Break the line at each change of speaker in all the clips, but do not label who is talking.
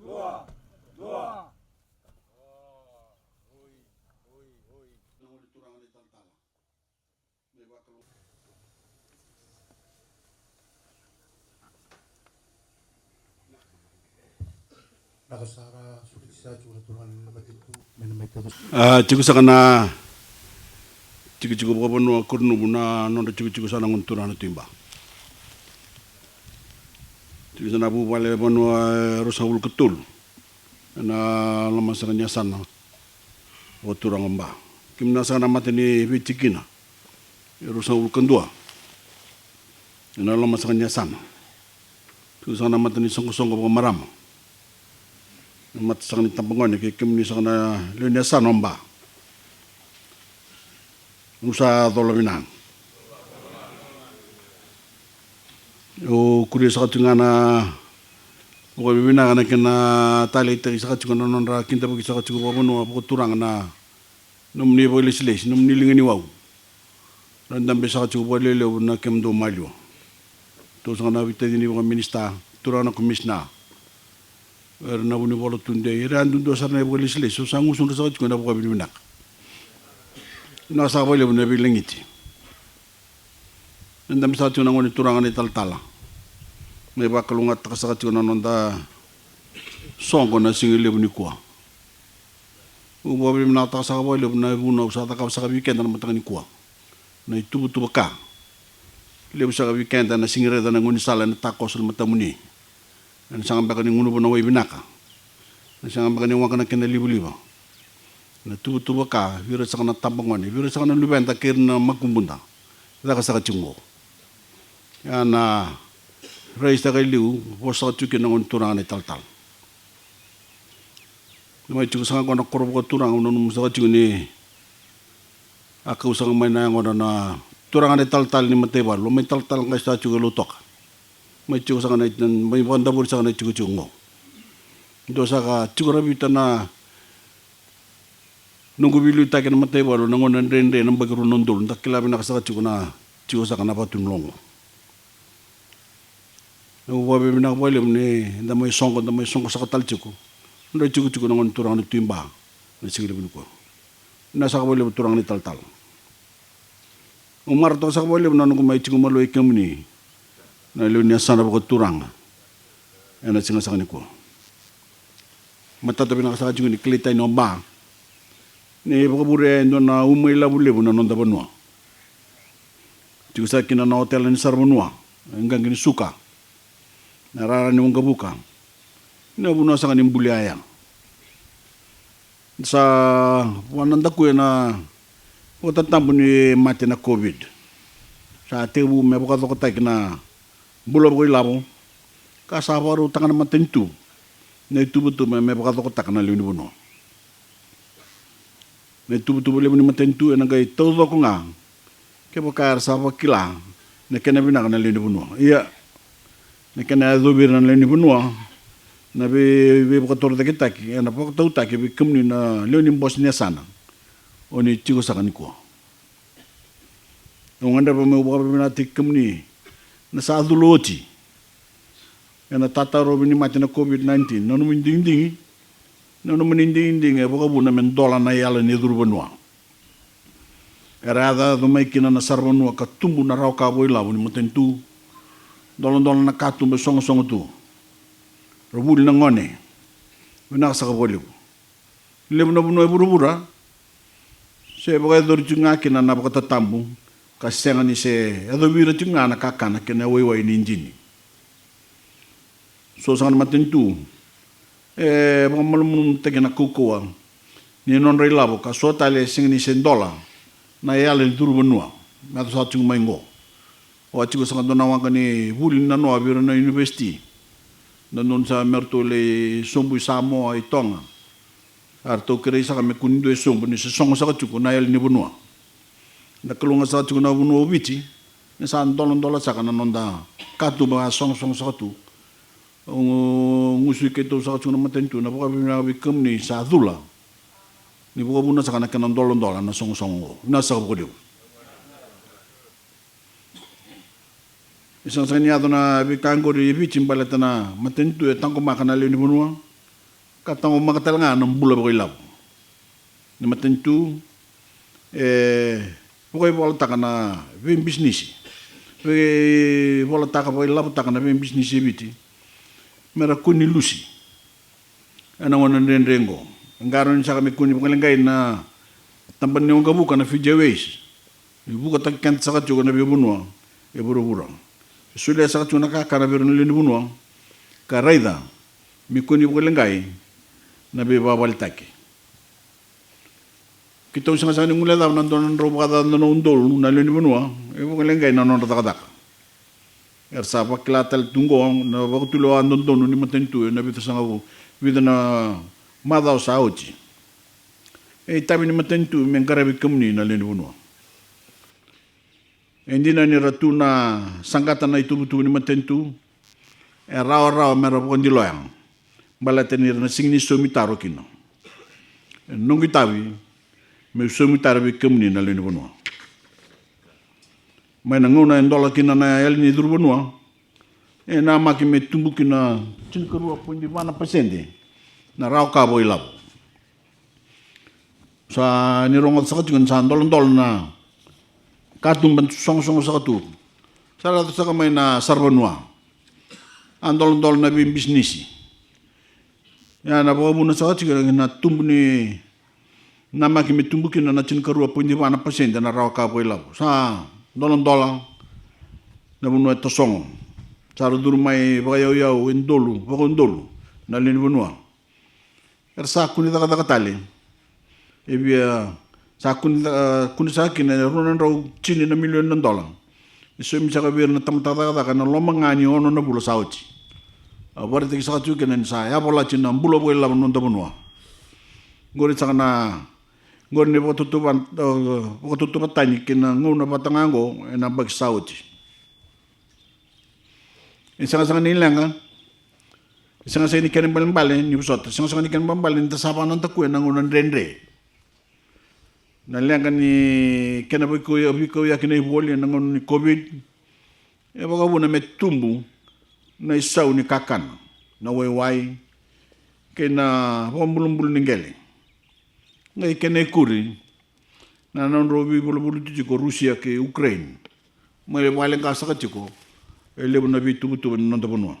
Ciku sakana ciku bukapanu kurnu buna nonda ciku sana ngunturana timba. Ciku sana bu bale banu rusawul ketul na lama sakanya sana waturang mba. Kimna sana mateni vicikina rusawul kendua na lama sakanya sana. Ciku sana mateni songko pemarama. Mat sakani tampangon ke kimni sakana lenia sana mba. Nusa tolominan. O kuria sakatungana o bibina kana kena tali tari sakatungana nonra kinta bagi sakatunga babonu apo turang na nomni bolisles nomni lingani wau. Randam be sakatunga bolele na kemdo malio. To sakana vitadini ba minista turana komisna. Na buni bolo tunde irandun do sarna bolisles so sangu sun sakatungana ba bibina. Nasa boleh benda bilangiti. Nandam satu nangon turangan tal-tala. Meba kalungat kasakat ko nanonda songko na singile buni kuah. Ubo bim nata sa boleh benda buna usah tak usah weekend na matang ni kuah. Na itu betul beka. Le usah weekend na singire na ngoni sala na takos na matamuni. Na sangat baka ni ngunu buna wai binaka. Na sangat baka ni wakana kena libu-libu. Na tubu ka vira sakana tampangoni vira sakana lubenta kirna makumbunda ida ka saka chungo ya na reista ka liu bosa tuki na turang ni tal mai chu sanga kona korob ko turang no saka chuni aka usang mai na ngona na turang ni tal ni mateba lo mai tal ka sta chu lutok mai chu sanga na mai banda bur sanga na chu chungo do saka chu rabita na nunggu bilu takin mate baru nangon rende nambag runondol tak kilabi nakasaka ciku sa kanapa tunlong. Nunggu babi binak boleh ni damai songko sa katal ciku. Nda ciku nangon turang ni timba na sigili binuko. Nasa boleh turang ni tal. Umar to sa boleh nanong may ciku malo ikam ni na lunya sana bako turang. Ena singa sa kaniko. Mata tabi nakasaka ciku ni kilitay no ba. Ni bakabure ndo na umay labule bu na nonda banua. Ciku sa kina na hotel ni sarbanua, hanggang kini suka. Narara ni wong kabuka. Ina bunua sa kaning buli ayang. Sa wananda ko na watatambo ni mati na COVID. Sa tebu me bakato ko tak na bulo ko ilabo. Kasabaru tangan matentu. Na itubutu me bakato ko tak na liuni bunua. Na tubu boleh meni matentu na gai todo ko nga ke bakar sa bakila na kena bina kana leni bunua iya na kena dobir na leni bunua na be bakator de kitaki na bakato taki be kumni na leni bosnia sana oni cigo sakani ko nganda pa me baka bina tik kumni na sa aduloti na tata robini mati na COVID-19 nanu minding nono meninding baka buna mendola na yala ni durbanua. Erada domai kina na sarbanua katumbu na rau ka boila buni matentu. Dolon na katumbu song tu. Robul na ngone. Bina sa ka boliu. Lebu na bunoi burubura. Se baka dor junga kina na baka tatambu. Kasenga ni se ado bira junga na kakana kina wai ni injini. So sangan matentu. Baka malum tegi na kukuwa ni non rei labo ka sota le sing ni $100 na yale duru benua na to sa chung maingo o achigo sa dona wanga ni buli na no abiro na university na non sa merto le sombu samo ai tonga arto kere sa me kunindo sombu ni se songo sa chuko na yale ni benua na kalunga sa chuko na benua bichi ni sa $1 sa kana nonda katu ba song sa tu ngusu ke to sa chuna matentu na baka bina bikem ni sa dula ni baka buna sa kana kana $1 na song na sa ko dio isang sa niya to na bikango ri bichim balata na matentu e tangko makana le ni bunua katang umakatal nga ng bula ba ilaw. Na matentu pokoknya wala taka na vem bisnis. Wala taka ba ilaw taka na vem bisnis biti. Mera kuni lusi. Ana wana rengo. Ngaron sa kami kuni pangalangay na tamban niyo gabuka na fijaways. Buka takkan sa katyo na bibunwa. Buru-buru. Sudah sa katyo na kakana biron lini bunwa. Karaida. Mikuni pangalangay na bibawalitake. Kita usang sa kanong muladaw nandun ang robo kada nanondol na lini bunwa. Pangalangay na nonratakataka. Ersa pakilatal tunggo na bakutulo andon ni matentu na bito sa ngawo. Bito na madaw sa auchi. Tabi ni matentu mengkarabi kamni na lini bunwa. Hindi na ni ratu na sangkatan na itubutu ni matentu. Raw-raw meron po kundi loyang. Balatan ni na singni sumitaro kino. Nung itabi, may sumitaro bi kamni na lini bunwa. May nanguna yung dola kina na el ni durbanwa. Na maki may tumbu kina chinkarua po hindi pa na pasende. Na raw kabo ilap. Sa nirongot sa katigan sa dolon-dolon na katung song-song sa katu. Sa rato sa kamay na sarbanwa. Ang dolon-dolon na bisnisi. Yan, napawabu na sa katigan na tumbu ni na maki may tumbu kina na chinkarua po hindi pa na pasende na raw kabo ilap. Sa dolon-dolon na bunwa ito song. Sa duro may bakayaw-yaw indolo, bakondolo na linibunwa. Pero sa kuni takatali, sa kuni sa akin na runan raw chini na milyon ng dolar. Iso yung sa kabir na tamatataka na lomang nga niyo ano na bula sa uchi. Wariti sa kachukin na sa yapola china ang bula buhay laban ng bunwa. Ngorit sa kana Ngor ni pagtutupan tani kina nguna patangango na bagsawti. Isang nila nga. Isang ni kanin balin-balin ni usot. Isang ni kanin balin tasapa ng takwe ng unang renre. Naliang ni kinaboy ko ya kinahiboli ng ni COVID. Baka na may tumbu na isaw ni kakan na wayway kina pambulong-bulong ng galing. Ngay kene kuri na non robi bulu tiko Rusia ke Ukraine mai walen ka saka tiko ele na bitu butu non tabunwa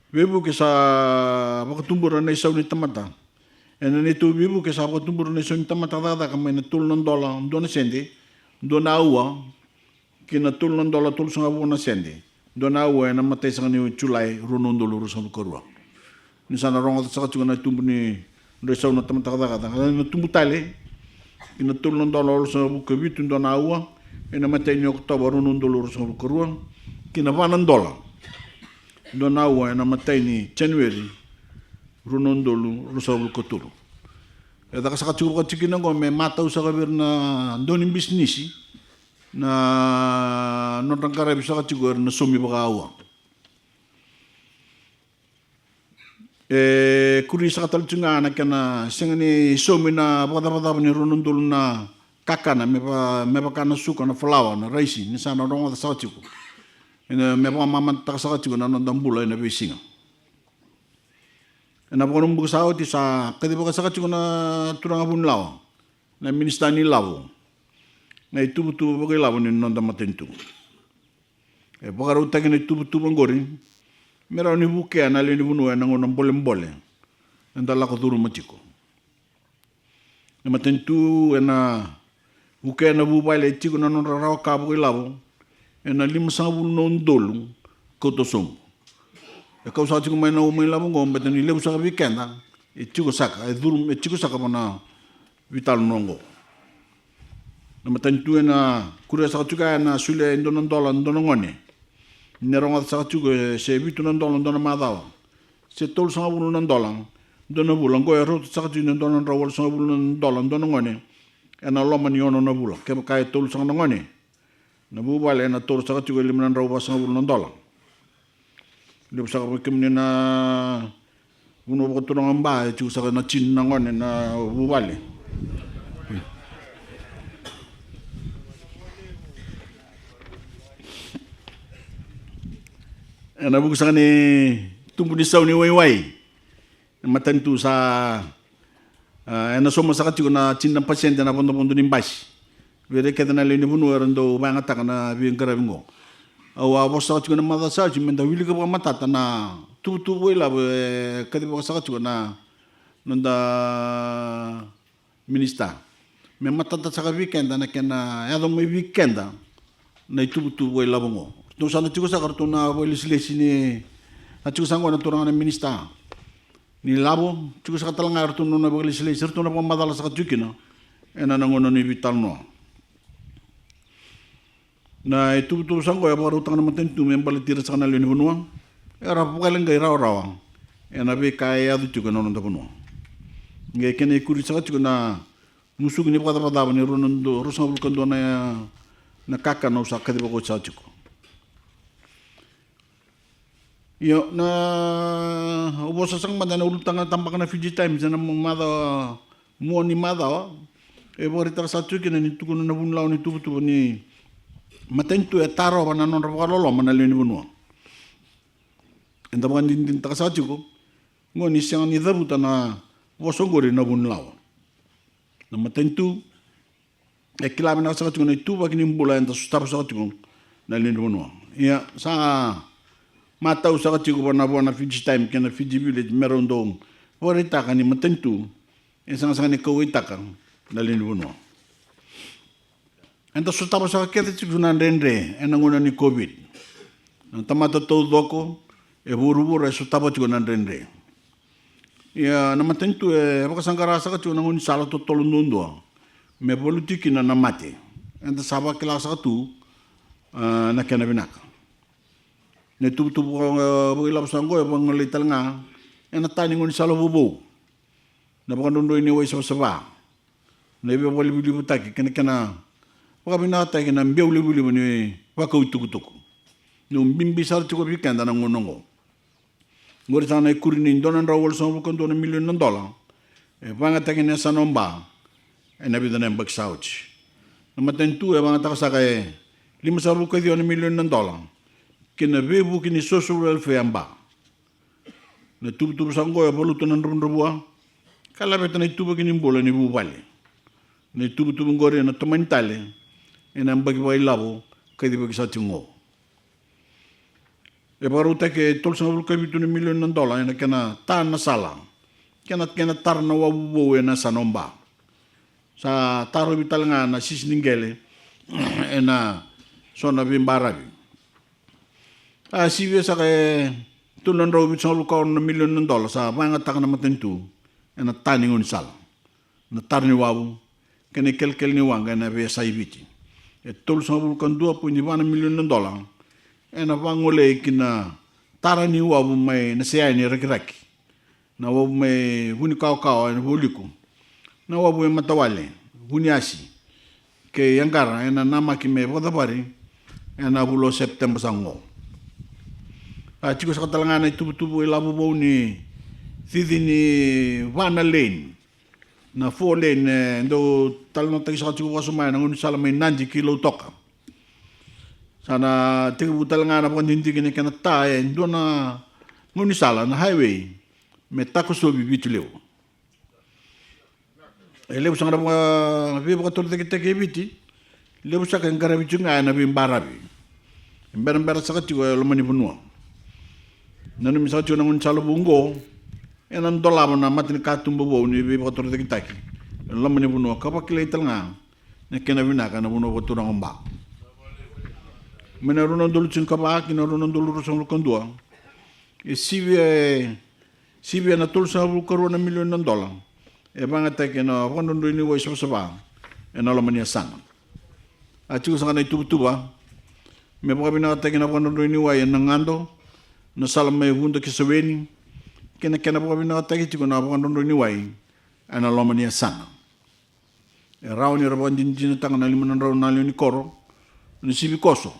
bebu ke sa makatumbura na isaw ni tamata ni tu bebu ke sa makatumbura na isaw ni tamata da kamay na tul non dola don sende don awa kina tul non dola tul sa na sende dona awa na matay sa kanyo chulay runon doloro sa karwa. Ni sana rongo sa katsuga na tumbu ni resaw na tamatakadakata. Na tumbu tali, inatulong doloro sa bukabit yung dona awa, na matay niyo Oktober runon doloro sa karwa, kinapanan dola. Dona awa na matay ni January runon doloro sa katuro. Eta sa katsuga katsikin ako, may mataw sa kabir na doon yung bisnisi, na notang karab sa katsigur na sumi baka awa. Kuri sa kataltsunga na kana singa ni sumi na pagkatapatapa ni runundul na kakana may baka na suka na falawa na raisi ni sana rongo sa katsigur. May baka mamanta sa katsigur na nandambulay na bisinga. Na baka nung buka sa oti sa kadibaka sa katsigur na turang abun lawa na minista ni lawo. Na itubutu bagay lawan ni nonda matentu. Pagkaraw tayo na itubutu bang gorin, meron ni buke na lini bunuan ng unang bolem-bole. Nandala ko turo matiko. Na matentu na buke na bubay tiko na nung raraw kabo ilaw, na lima sa bulo noon dolong kotosom. Ikaw sa tiko may na umay labong gom, bet na nilaw sa weekend, tiko saka mo na vital nongo. Na matentu na kuria sa katuka na sule ndonon dola ndonon ngone. Neronga sa katuka se bitu ndonon ndonon madawa. Se tol sa bulu ndonon ndonon bulang ko ero sa katuka ndonon rawal sa bulu ndonon ndonon ngone. Ena loma ni ono na bula. Ke kay tol sa ngone. Na bubale na tol sa katuka limnan rawa sa bulu ndonon. Lip sa kakim ni na uno ko tulong ang bahay tu sa na chin na ngone na bubale. na buku sa ni tumpu ni saw ni wayway matantu sa na soma sa katiko na cindang pasyente na pondo-pondo ni bash vere keda na leni bunu erando banga taka na biang karabingo awa bosa katiko na mata sa menda wili ka matata na tu wela kadi bosa sa katiko na nanda minista me matata sa weekend na kena ya do may weekend na tu wela bongo no sana tiko sa karto na legislation ni atiko sa ngona turang na minista ni labo tiko sa katalanga karto no na legislation to na pamadala sa katiko na ena nangono ni vital no na itu sang ko ya baru utang na matentu me balitira sa kanal ni bunwa era pokalang gai raw ena be kaya du tiko no ndo bunwa ngai kene kuri sa katiko na musug ni pada ni ronondo rusabul kando na kaka no sa kadi ko sa tiko yo na ubosa sang madana ulutang na tambak na Fiji Times na mada mo ni mada e borita sa tiko ni tuko na bunlaw ni tubutu ni matentu e taro bana non rawalo manalo ni bunwa enda ban din ta sa tiko ngoni siang ni dabuta na wosongori na bunlaw na matentu e kilame na sa tiko na tuba kini mbula enda sustar sa tiko na ni bunwa ya sa matau sa tiko bana bona Fiji Time kena Fiji Village merondong borita kani matentu e sang ni kowita kan na ni bunwa enta sutaba sa kete tiko na rendre e nangona ni COVID na tamata tau doko e buru-buru e sutaba tiko na rendre ya na matentu e bakasangkara sa tiko na ngoni sala to tolundondo me politiki na namate enta saba kila sa tu na kena binaka ne tu bo ilap sango e bangalital nga ena tani ngoni sala bubu na bakandondo ini wai sa na ibe boli bili butaki kena waka binata kena mbia uli mani waka utukutuku nung bimbi sar tiko bikenda na ngonongo ngori sana ikuri ni donan rawol sa bukan $1 million e banga takina sa nomba e nabi donan bagsauch na matentu e banga takasaka e 5 sa bukan $1 million kena bebu kini social welfare amba na tubu sango e boluto nan rumrubua kala betana tubu kini mbola ni bubale na tubu ngori na tomantale ena mbagi bai labo kadi bagi sa tingo e baru take tol sa bul kabitu $1 million ena kena tan na sala kena tar na wabu ena sanomba sa taro bital nga na sisningele ena sona bimbarabi sibe sa ke tulan raw bit sa lukaw na $1 million sa banga tak na matentu ena taningon sala na tar ni wabu kene kelkel ni wanga na be sa ibiti e tol sa bulkan $2.1 million e na wangole kina tara ni wabu mai na siya ni rakiraki na wabu mai huni kao na buliku na wabu e matawale huni asi ke yangara e na nama ki me wadabari e na bulo September sango chiko sa katalanga na tubu e labu bau ni thidi ni Vana Lane na 4 lane ndo talno tagi sa chiko wasumay na ngun sala may 90 kilo toka sana tiga butal nga na pang hindi kini kana tae ndo na ngun sala na highway me tako so bibitlew lew sa nga bibo ka tolde kita kebiti lew sa kan garabi chunga na bimbarabi mbara sa chiko lomani bunwa nanu misa chiko na ngun sala bungo enan dolabo na matin katumbo bo ni be bator de kitaki lamane buno kapakile talnga ne kena binaka na buno botura ngomba mena runo dolu cin kapa kina runo dolu rusong kondua e sibe na tol sa bu $1 million e banga take na kondo ni wo so e na lamane sana a chiku sanga na tuba me ba bina take na kondo ni wa e nangando na salame hundo kisaweni kena po kami nakatagi tiko na po kandondo ni wai ana loma niya sana e raw ni rabon din tanga na liman raw na ni koro ni sibi koso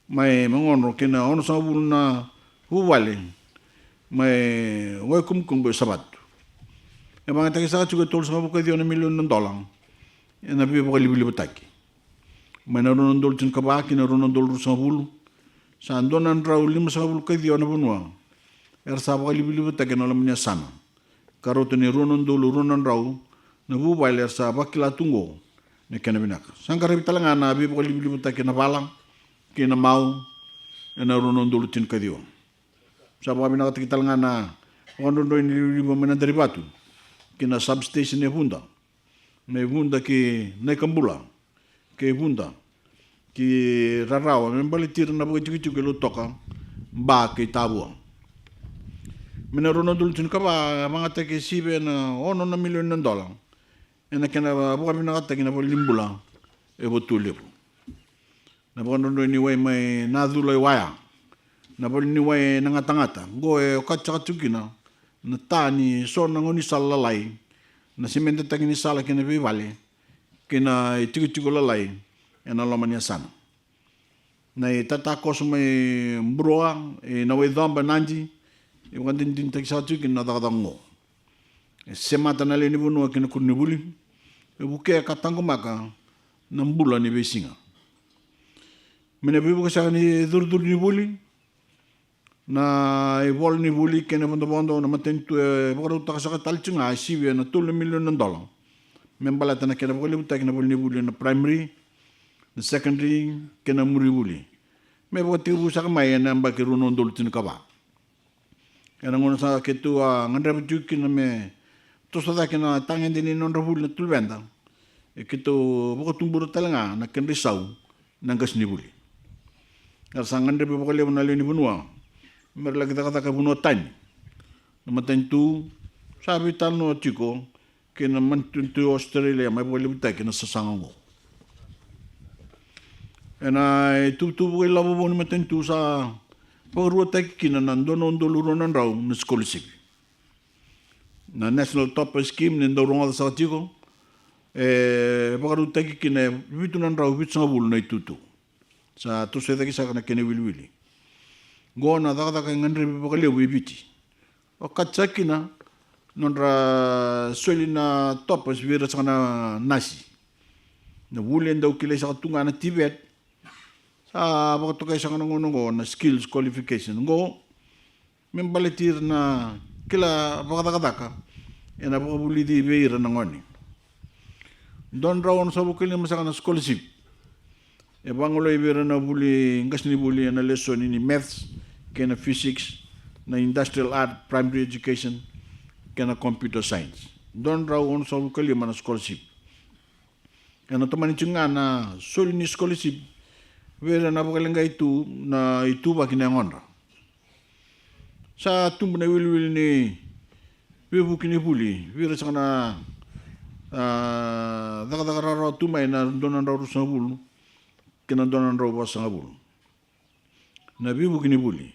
mai mangonro kena ono sa bulu na huwale mai wai kum be sabat e mga tagi sa chugo tol sa buka $1 million e na bi po kalibili bataki mai na ronon dol tin kabaki na ronon dol sa bulu Sa donan rau 5 kadio na bunua. Sa pakalibilibu takin alam niya sana. Karoto ni runon dulu runon rau na bubail sa bakila tunggo na kinabinak. Sangkarabi talaga na abi pakalibilibu takin na balang kina mau na runon dulu tin kadio. Sa pakabinaka takin talaga na wandondo inilibu manandari batu kina substation e bunda. May bunda ki naikambula ke bunda ki rarawa men balitir na bukichukichu ke lutoka ba ke tabua menarono dul tin kaba mga take sibe na ono na milyon ng dolar ena kena buka minakata kina limbula e botulipo na buka nondo ni way may nadulay waya na buka ni way nangatangata go e katchakachukina na tani so nangoni salalay na simenta tagini sala kina bivale kina itikichiko lalay ena lomania sana na tatakos may mbroa na way dhamba nanji yung din din tagisatu kina dakadango semata na leni bunua kina kunibuli buke katango maka nambula ni besinga menabibu kasaka ni durdur ni buli na ibol ni buli kena bondo na matentu bukaro takasaka talcunga sibi na $2 million membalata na kena bukali buta kena ni buli na primary na secondary kena muri buli me bukati busa kamay na mbaki runon dulutin kaba kena ngono sa ketua ngandra bujuki na me tosada kena tangen dini non buli na tulbenda kito bukatumbulo talanga na kena risau nanggas ni buli sa ngandra bukali bunali ni bunua merla kita kata bunuh tani, nama tentu sabi tano ciko kena mententu Australia mai boleh buta kena sesangango. Ena itu boleh labu bonu mententu sa perlu tak kena nandono ndoluronan rau na scholarship. Na national top scheme nendorong ada sa ciko perlu tak kena bitunan rau bitsangabul na itu tu. Sa tu saya tak kisah kena kena wili. Gona daga ngandre bakale wibiti o katsakina nondra solina topas vira sana nasi na wulen daw kile sa tunga na Tibet sa bakato kay sa ngono na skills qualification ngo membalitir na kila bakadaka ena bakabuli di beira na ngoni don rawon sa bukile masaka na scholarship e bangulo ibira na buli ngasni buli na lesson ni maths kena physics na industrial art primary education kena computer science don raw on sa bukile na scholarship ena tomani chunga na soli ni scholarship vera na bakalenga itu na itu ba kinangonra sa tumbna wilwil ni webu kini buli vera sa na daga raw tumay na donan raw sa bulu kena donan raw ba sa bulu na bibu kini buli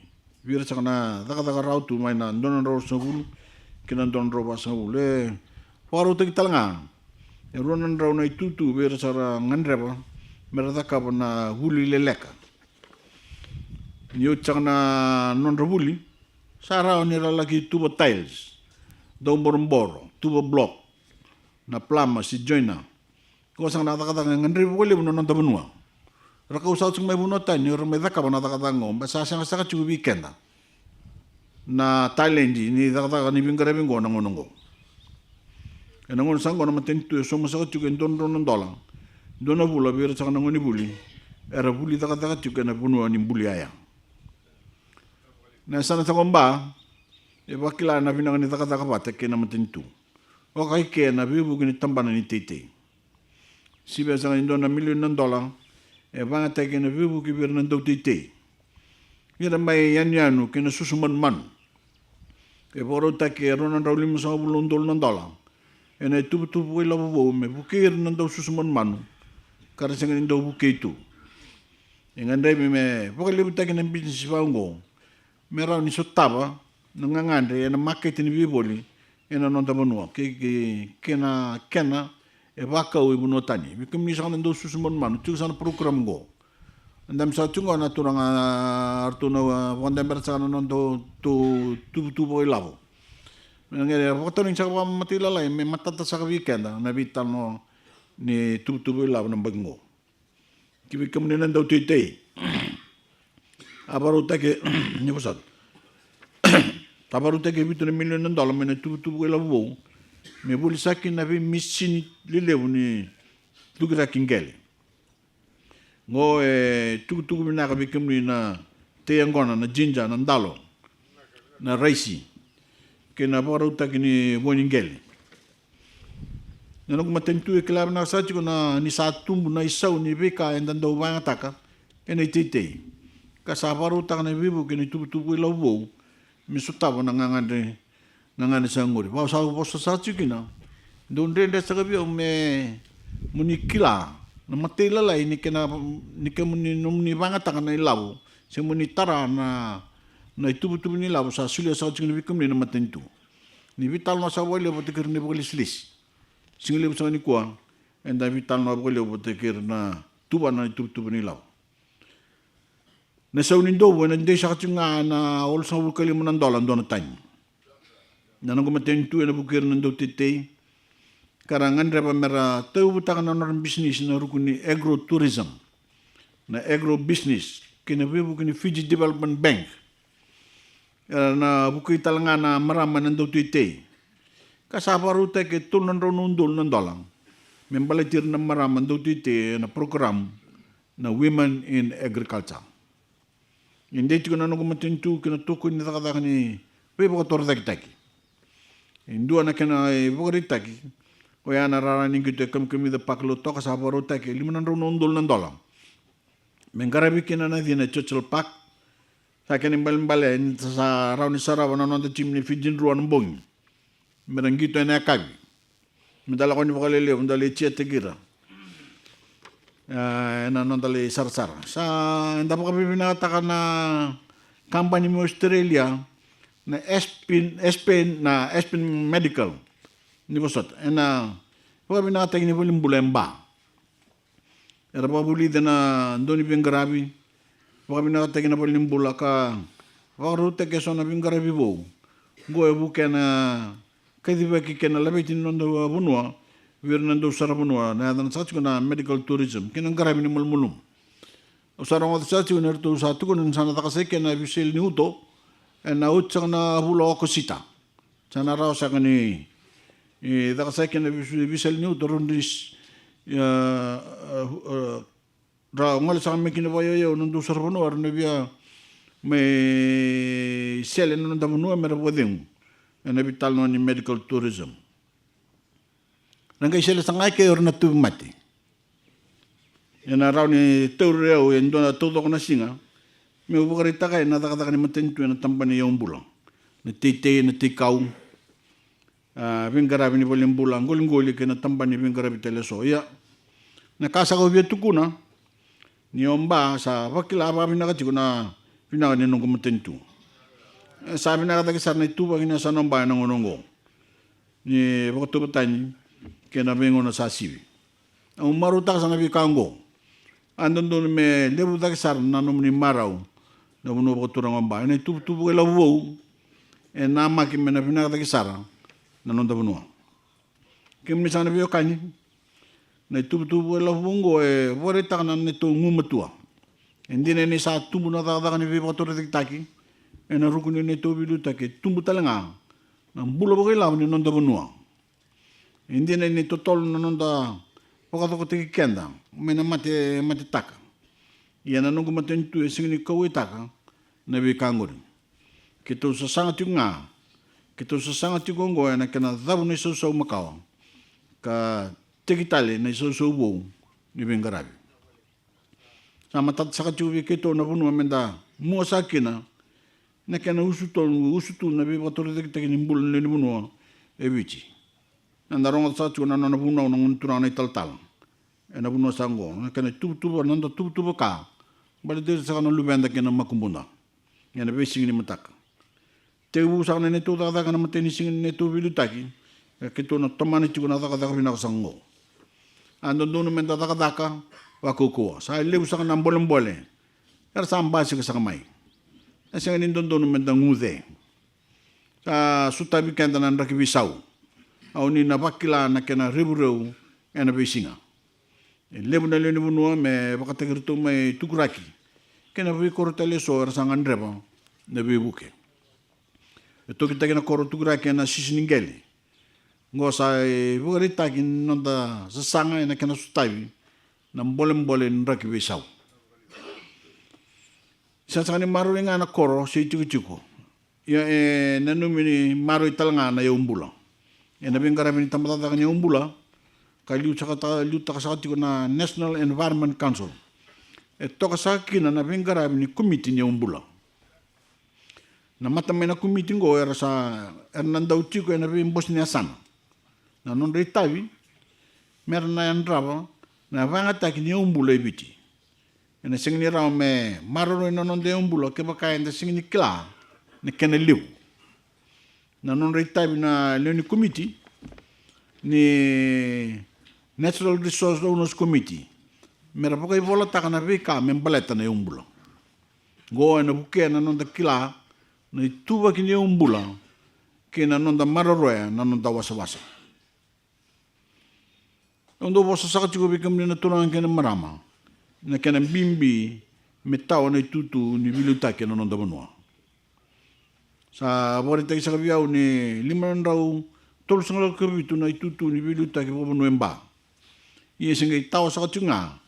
vira sakana daga raw tu mai na donan raw sa bulu kena donan raw ba sa bulu waro te talanga ronan raw na itu tu vira sara ngandreba merata ka na huli leleka nyo chakna non rabuli sara ni lagi tuba tiles do borboro tuba block na plama si joina ko sang na daga ngandreba wala non tabanua raka usau chung mai bunota ni ro mai daka bana daka ngom basa sang saka chu weekend na Thailand ni daka ni bingare bingo na ngonongo ena ngon sang ngona matentu so mo saka chu don dola dona bula bira saka ngoni buli era buli daka chu na bunua ni buli aya na sana tangomba e bakila na binang ni daka bata ke na matentu o kai ke na bibu ni tambana ni tete sibe saka ndona $1 million e banga teke na vivu ki vir nan tite vira mai yanu ke na susuman man e boro take ronan rawlim sa bulon dol nan dala e na tu la bo me bukir nan do susuman man kar sing ndo buke tu e ngandai me bokale take na business bango mera ni sotaba nangangande e na market ni biboli e na non tabanua ke na kena e waka o ibu notani bikum ni sana ndo susumon manu tu sana program go ndam sa tunga na turanga artuna wanda bersana nondo tu boy lavo ngere foto ni sa matila lai me matata sa weekend na vital no ni tu boy lavo na bango ki bikum ni ndo tite Aparutake ni posat. Aparutake $1 million me tubu la wo. Me buli sakin na vi mission lelevu ni tukira kingele. Ngo tubu mina ka bikim na te ngona na jinja na ndalo na raisi. Kena aparutake ni boningele. Nano kumatentu klabu na sa chiko na ni sa tumbu na isau ni beka endando banga taka. Ene tete. Kasaparu tak na bibu kini tubu la wo mi sutabo na ngangane sa ngori ba sa boso sa chikina don rende sa gabi me munikila na matela la ini kena ni kemuni numni banga tak na ilabu se muni tara na tubu ni labu sa sulia sa chikina bikum ni na matentu ni vital no sa wale botekir ni bolislis singile sa ni kwa enda vital no wale botekir na tuba na tubu ni labu. Na sa unindo na hindi siya katunga na all sa wukali mo ng dolan doon na tayo. Na nang kumatentu na bukir ng do titay. Karangan reba mera tayo butakan na ng business na rukun ni agro-tourism. Na agro-business. Kinabibu kini Fiji Development Bank. Na bukay talanga na maraman ng do titay. Kasaparu tayo ke tulan ron undol ng dolang. Membalatir na maraman do titay na program na Women in Agriculture. Hindi ko na kumatentu kina tuko ni takata ni pebo kotor taki. Indua na kena bogori taki. O ya na raraning kita kami da paklo to kasaparo taki 500 undol ng dolang. Mengarabi kina na dina chochol pak. Sa kening balen sa raw ni sarawa na nonda chimni Fijin ruan bong. Merangito na kag. Medala ko ni bakalele undali chete gira. Na nondali sar-sar. Sa enda po kami pinakataka na company mo Australia na Espen Medical. Ni po sot. Po kami pinakataka ni po limbulemba. Era po bulida na doon ipin garabi. Po kami pinakataka na po limbula ka. Pakarute keso na pin garabi po. Goe buke na kadiba kikena labitin nondo bunwa. Nando sarabunwa na dan sa na medical tourism kinang garami ni mulmulum usarong at sa na to sa tukon sana takase ken na bisil ni uto na utsa na hulo ko sita sana raw sa kani takase ken na bisil ni uto rundis ra ngal sa me kinabayo nando sarabunwa na biya may selen nando munwa meraboding na vital no ni medical tourism. Nangkay sila sangay kayo na tumati. Yan na raw ni Taureo, yan doon na tuto ko na singa. May upakarita kayo, natakataka ni matentu na tampan niya yung bulang. Natitay, natikaw. Pinggarabi ni Paling bulang. Guling-guli kayo na tampan ni Pinggarabi teleso. Ya, nakasakaw biya tuko na. Niyon ba, sa pakilaba kami nakatiko na pinakanin nung kumatentu. Sabi nakatagisar na itubang inasa ng bayan ng unonggo. Ni Bakatubatan, kena bengo na sasibi. Ang marutak sa nabi kango. Andon doon me lebu tagisar na ni maraw na uno ko turang amba. Ina tubu kay lawo. Na maki me na pinakatagisar na nonda bunwa. Kim ni sana biyo kani. Na tubu kay lawo ngo bore tak na nito ngumatua. Hindi na ni sa tubu na takata ni biyo turang taki. Na rukun ni nito bilu taki tumbu talanga. Na bulo kay lawo ni nonda bunwa. Hindi na ni totol na nonda pokato ko tiki kenda may na mati taka yan na nung kumatentu sing ni kawai taka na bi kangor kito sa sangat yung nga kito sa sangat yung ngo na kana daw ni so makaw ka tikitali na so bo ni bengarabi sama tat sa kachubi kito na bunu amenda mo sa kina na kana usutu na bi patore tiki nimbul ni bunu ebichi nandarong sa chuna na nabunaw ng untura na italtal. Na bunaw sa ngo. Kaya tubo nanda tubo ka. Bali dito sa kanong lubenda kaya na makumbuna. Yan na besing ni matak. Tewu sa kanong nito taka na matinising nito bilutaki. Kito na tamani chiko na taka pinaka sa ngo. Andon doon naman taka wakukuha. Sa iliw sa kanong bolong-bole. Kaya sa ambasi ka sa kamay. Kasi nga nindon doon naman ngude. Sa sutabi kaya na rakibisaw. Au ni na bakila na kena ribureu ena besinga. Lebu na leni bunua me bakategirtu me tukuraki. kena vi korotele so sangan dreba na vi buke to kita kena korotugra kena sisiningeli ngo sa bugarita kin nonda sanga ina kena sutavi na mbole nraki besau sa sangani maru nga na koro si chuko ya nanumini maru italanga na yumbula ena bingara bini tamata ka yumbula kaliu chakata liu takasati na National Environment Council toka sakina na bingara bini committee yumbula na matamena committee ngo era sa Hernando Chico ena bin Bosnia sana na non ritavi merna yandrava na vangata ki yumbula ibiti ena singni raw me maroro ina non de yumbula ke baka enda singni kla ne kene liu na non ritavi na leoni committee ni Natural Resource Owners Committee mera pokai vola taka na vika membaleta na yumbula go na buke na non da kila na ituva ki yumbula ke na non da maroroya na non da wasa ondo bosa saka chiko bikam na tulang ke na marama na kena bimbi metao na tutu ni biluta ke na non da bonua sa borita ki saka biau ni liman rau tol sangal kebitu na tutu ni biluta ke bonua emba ia singai tau saka chunga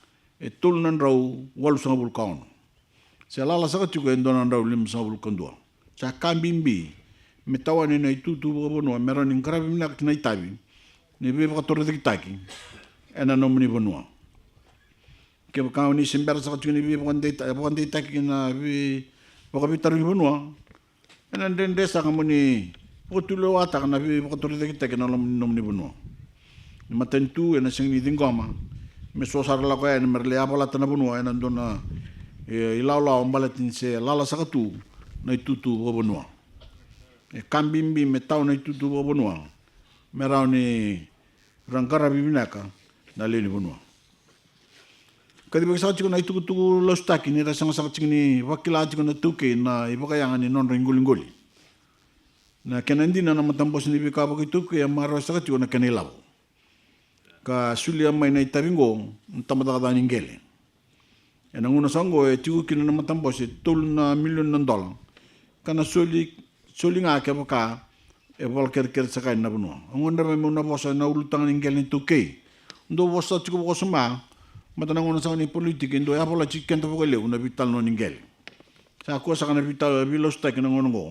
tol nan rau walu sanga bulkaon sa lala saka chuko endonan rau lim sanga bulkaon dua sa kambimbi metao ni na tutu bonua meron in krabi minak na itabi ni bebe ka torre de kitaki ena nomni bonua ke ka ni simber sa chuni bebe ko ndeta taki na bi ko bitar bonua ena dende sa kamuni potulo ata na bebe ko torre de kitaki na nomni bonua ni matentu ena sing ni dingoma me so sar la ko ena merle apola tana bonua ena dona ilaula ombalatin se lala sakatu na tutu bonua e kambimbi metao na tutu bonua merau ni rangkara bibinaka na leni bonua kadi bagi sa chiko na itu los taki ni rasang sa chingni wakila chiko na tuke na ibakayanga ni non ringulingoli na kenandi na matambos ni bika bagi tuke ya maro sa chiko na kanilaw ka sulia mai na itabingo tamata ka ningele ena nguna sango e chiko kina na matambos tul na million ng dollar kana suli nga ke baka e volker sakay na bonua ngunda me muna bosa na ulutang ningel ni tuke ndo bosa chiko bosa ma matana ngona sa ni politik ndo ya pola chicken to bogale una vital no ningel sa ko sa kana vital bilos tak na ngono go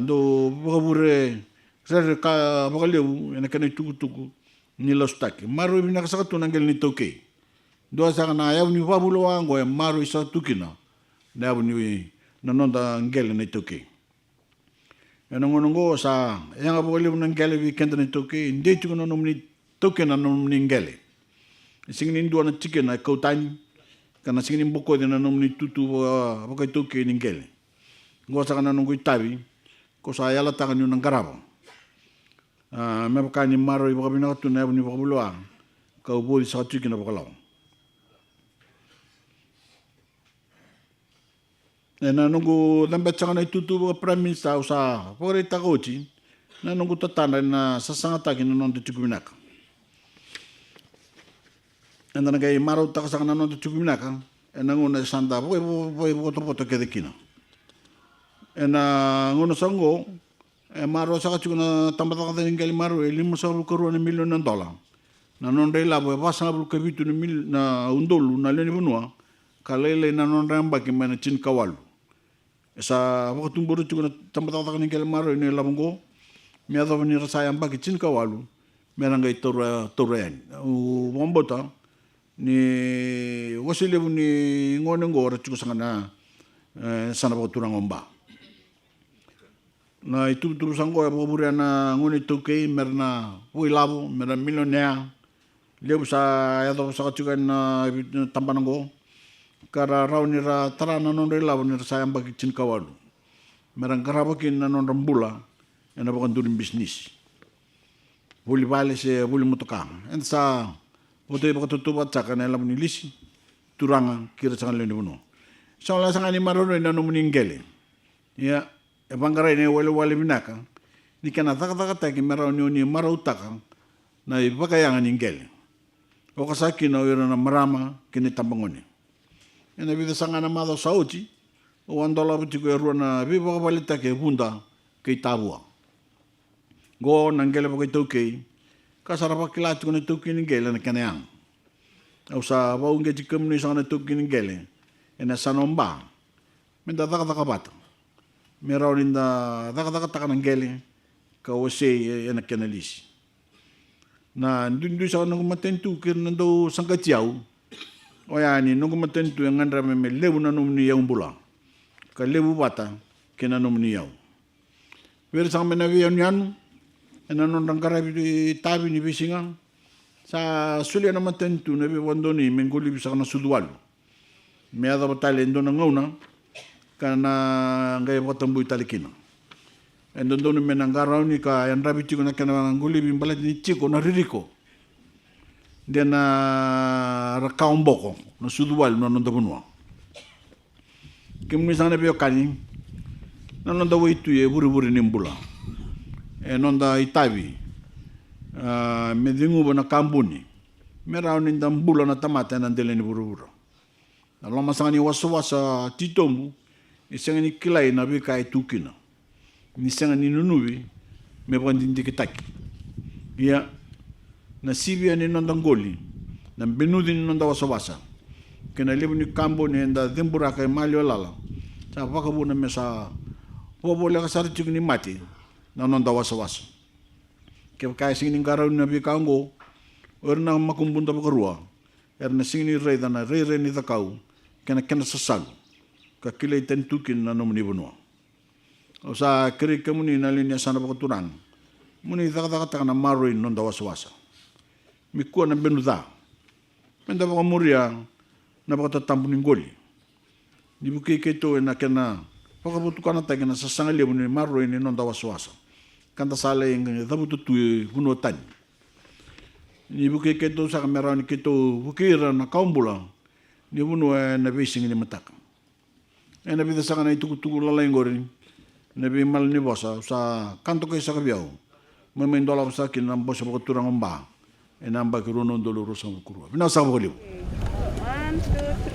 ndo bogabure ser ka bogale ena kana tuku ni los tak maru bina sa to nangel ni tuke ndo sa kana ya ni babulo wango e maru isa tukina na ni nanonda ngel ni tuke ena ngono go sa yang bogale una ngel weekend ni tuke inde chuko no ni tuke na no ni ngel singin indua na chicken na kautani kana singin boko de na nomni tutu baka tuke ni ngel go sa kana nungui tabi ko sa yala ta kan nang garabo me baka ni maro ibo bina tu na ni baka bulwa ka ubo sa chicken na baka law na nungu lambe tsaka na tutu baka prime minister sa pore ta gochi na nungu tatana na sasanga ta kin non de tukuminaka enda nagai maro ta sa kana no tukuminaka ena ngona sanda boy poto ke dekina ena ngona sango maro sa chukuna tambata ka ngel maro limu sa ko ro million ng dollar na non dei la boy basa bul ke bitu ni mil na undolu na leni bunwa kalele na non ramba ki mana chin kawalu esa ko tumburu chukuna tambata ka ngel maro ni labongo me ado ni rasa yamba ki chin kawalu merangai toren wombota ni wasile ni ngone ngora chuko sangana sana ba turang omba na itu sango ya bobure na ngone tuke merna puilabo merna milionea lebu sa ya do sa chuka na tambanango kara rauni ra tarana non rela ni sa yamba kicin kawalu merang karabakin na non rambula ena ba kandurin business buli bale se buli mutuka ensa Ote baka tutubat sa kanila mo nilisi turanga kira sa kanila ni sa wala sa kanila maroon na numuningele ya ebanggaray na wali binaka ni kana taka ki maroon ni marautaka na ibakayangan ningele o kasaki na yun na marama kinitambangoni ena vida sangana mado sauti o andola buti ko ruana viva balita ke bunda ke tabua go nangele ba ke toke kasara pa kilat ko ne toke ni gele na kanang au sa ba unge ti kamni sa na toke ni gele ena sanomba menda daka bata mera olinda daka takana gele ka ose ena kanalisi na ndundu sa no matentu ke nando sangatiau o yani nungu matentu yang ngandra me lebu na numni yang bula ka lebu bata ke na numni yau wer sang mena wi yan ena non rangkara bi tabi ni bisinga sa sulia na matentu ne be wandoni mengoli bisa na sudual me ada batale ndona ngona kana ngai botambu italikina endondo ni menangara ni ka yan rabiti ko na kana ngoli bi balat ni chiko na ririko dia na rakaung boko na sudual no nonda bunwa kim misana be kani na nonda witu ye buri nimbula e nonda itabi me dingu bona kambuni me rauni ndambula na tamata na ndele ni buru na lama sangani wasa titomu isangani kilai na be kai tukina ni sangani nunubi me bandindi kitaki ya na sibia ni nonda ngoli na benudi ni nonda wasa kena libu ni kambo ni enda dimbura kay malio lala sa pakabu na mesa bobola ka sarti ni mati na nonda wasa ke kay sing ni garaw na bi kango orna makumbunda bakarua erna sing ni rei dana rei ni takau kena sasag ka kilay tentukin na nomni bunwa o sa kiri kemuni na linya sana bakaturan muni taka na maroin nonda wasa mikua na benuda menda ba muria na ba tatampu ni ngoli ni buke keto na kena pakabutu kana ta kena sasanga le ni maro ni nonda waswasa kanta sala ing dabutu tu hunotan ni buke keto sa kamera ni keto bukira na kaumbula ni bunu na bising ni mataka na bida sa kana itu lala ngori na bi mal ni bosa sa kanto kay sa kabiao memendola sa kin na bosa ba turang umba enamba kirono dolorosa mukuru. Bina sa boliu. 1, 2, 3.